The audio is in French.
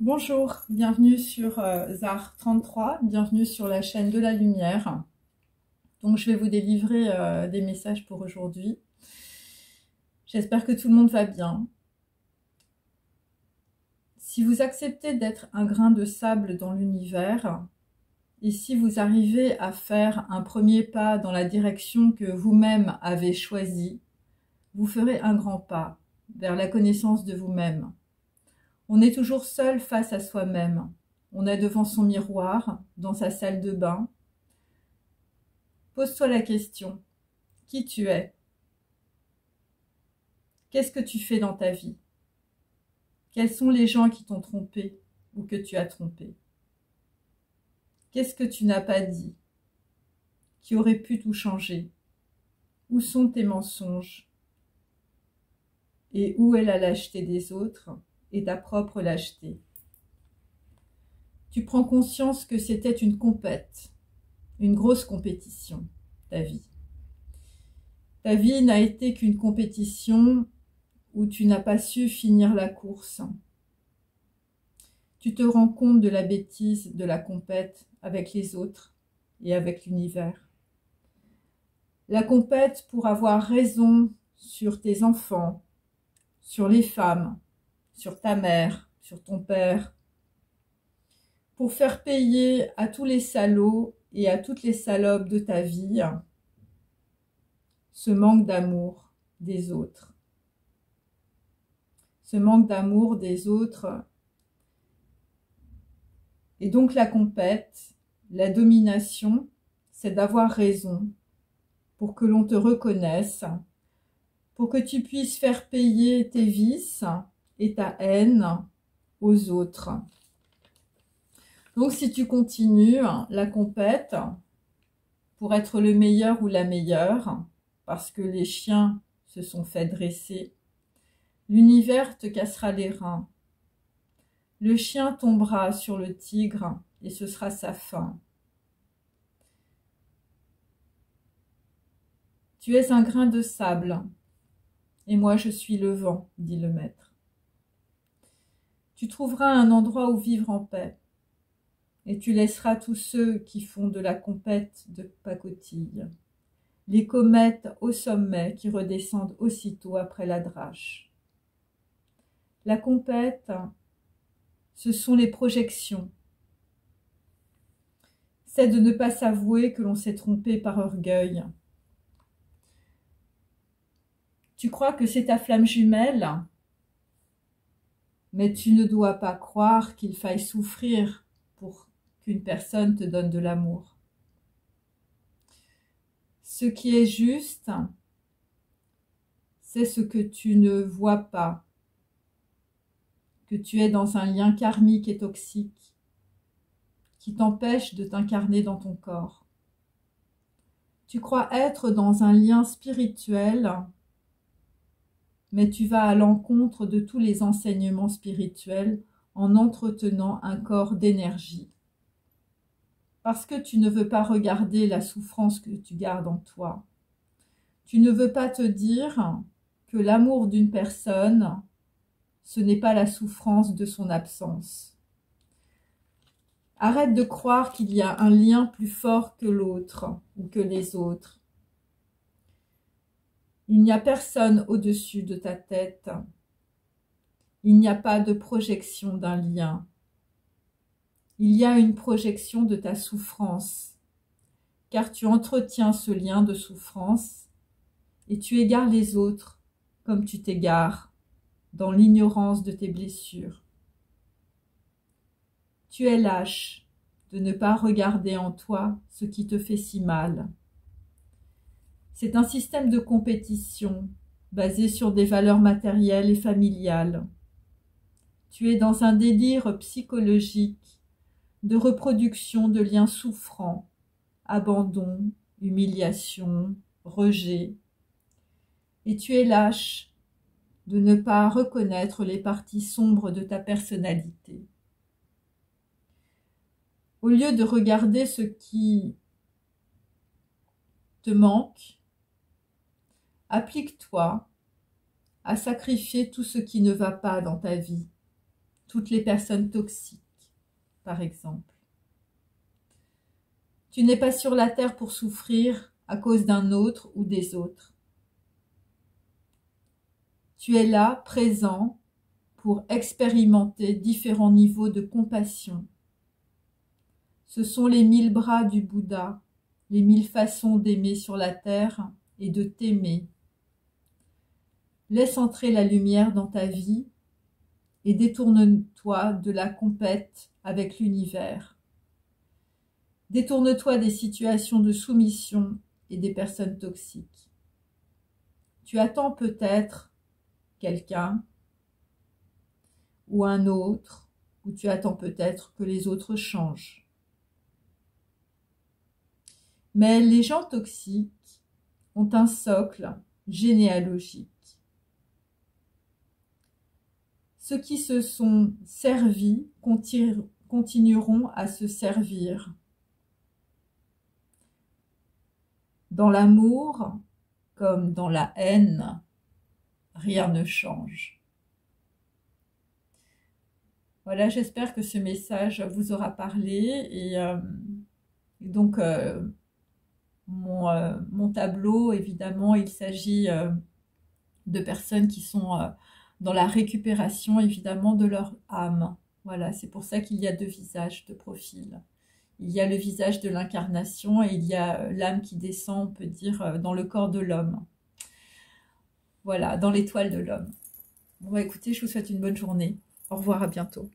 Bonjour, bienvenue sur ZAR 33, bienvenue sur la chaîne de la lumière. Donc je vais vous délivrer des messages pour aujourd'hui. J'espère que tout le monde va bien. Si vous acceptez d'être un grain de sable dans l'univers, et si vous arrivez à faire un premier pas dans la direction que vous-même avez choisie, vous ferez un grand pas vers la connaissance de vous-même. On est toujours seul face à soi-même. On est devant son miroir, dans sa salle de bain. Pose-toi la question, qui tu es? Qu'est-ce que tu fais dans ta vie? Quels sont les gens qui t'ont trompé ou que tu as trompé? Qu'est-ce que tu n'as pas dit, qui aurait pu tout changer? Où sont tes mensonges? Et où est la lâcheté des autres et ta propre lâcheté? Tu prends conscience que c'était une compète, une grosse compétition, ta vie. Ta vie n'a été qu'une compétition où tu n'as pas su finir la course. Tu te rends compte de la bêtise de la compète avec les autres et avec l'univers. La compète pour avoir raison sur tes enfants, sur les femmes, sur ta mère, sur ton père, pour faire payer à tous les salauds et à toutes les salopes de ta vie ce manque d'amour des autres. Ce manque d'amour des autres. Et donc la compète, la domination, c'est d'avoir raison pour que l'on te reconnaisse, pour que tu puisses faire payer tes vices et ta haine aux autres. Donc si tu continues la compète pour être le meilleur ou la meilleure, parce que les chiens se sont fait dresser, l'univers te cassera les reins. Le chien tombera sur le tigre et ce sera sa fin. Tu es un grain de sable et moi je suis le vent, dit le maître. Tu trouveras un endroit où vivre en paix et tu laisseras tous ceux qui font de la compète de pacotille, les comètes au sommet qui redescendent aussitôt après la drache. La compète, ce sont les projections. C'est de ne pas s'avouer que l'on s'est trompé par orgueil. Tu crois que c'est ta flamme jumelle, mais tu ne dois pas croire qu'il faille souffrir pour qu'une personne te donne de l'amour. Ce qui est juste, c'est ce que tu ne vois pas, que tu es dans un lien karmique et toxique qui t'empêche de t'incarner dans ton corps. Tu crois être dans un lien spirituel, mais tu vas à l'encontre de tous les enseignements spirituels en entretenant un corps d'énergie. Parce que tu ne veux pas regarder la souffrance que tu gardes en toi. Tu ne veux pas te dire que l'amour d'une personne, ce n'est pas la souffrance de son absence. Arrête de croire qu'il y a un lien plus fort que l'autre ou que les autres. Il n'y a personne au-dessus de ta tête. Il n'y a pas de projection d'un lien. Il y a une projection de ta souffrance, car tu entretiens ce lien de souffrance et tu égares les autres comme tu t'égares dans l'ignorance de tes blessures. Tu es lâche de ne pas regarder en toi ce qui te fait si mal. C'est un système de compétition basé sur des valeurs matérielles et familiales. Tu es dans un délire psychologique de reproduction de liens souffrants, abandon, humiliation, rejet. Et tu es lâche de ne pas reconnaître les parties sombres de ta personnalité. Au lieu de regarder ce qui te manque, applique-toi à sacrifier tout ce qui ne va pas dans ta vie. toutes les personnes toxiques, par exemple. Tu n'es pas sur la terre pour souffrir à cause d'un autre ou des autres. Tu es là, présent, pour expérimenter différents niveaux de compassion. Ce sont les 1000 bras du Bouddha, les 1000 façons d'aimer sur la terre et de t'aimer. Laisse entrer la lumière dans ta vie et détourne-toi de la compète avec l'univers. Détourne-toi des situations de soumission et des personnes toxiques. Tu attends peut-être quelqu'un ou un autre, ou tu attends peut-être que les autres changent. Mais les gens toxiques ont un socle généalogique. Ceux qui se sont servis continueront à se servir. Dans l'amour comme dans la haine, rien ne change. Voilà, j'espère que ce message vous aura parlé. Et donc, mon tableau, évidemment, il s'agit de personnes qui sont dans la récupération, évidemment, de leur âme. Voilà, c'est pour ça qu'il y a 2 visages de profil. Il y a le visage de l'incarnation et il y a l'âme qui descend, on peut dire, dans le corps de l'homme. Voilà, dans l'étoile de l'homme. Bon, bah, écoutez, je vous souhaite une bonne journée. Au revoir, à bientôt.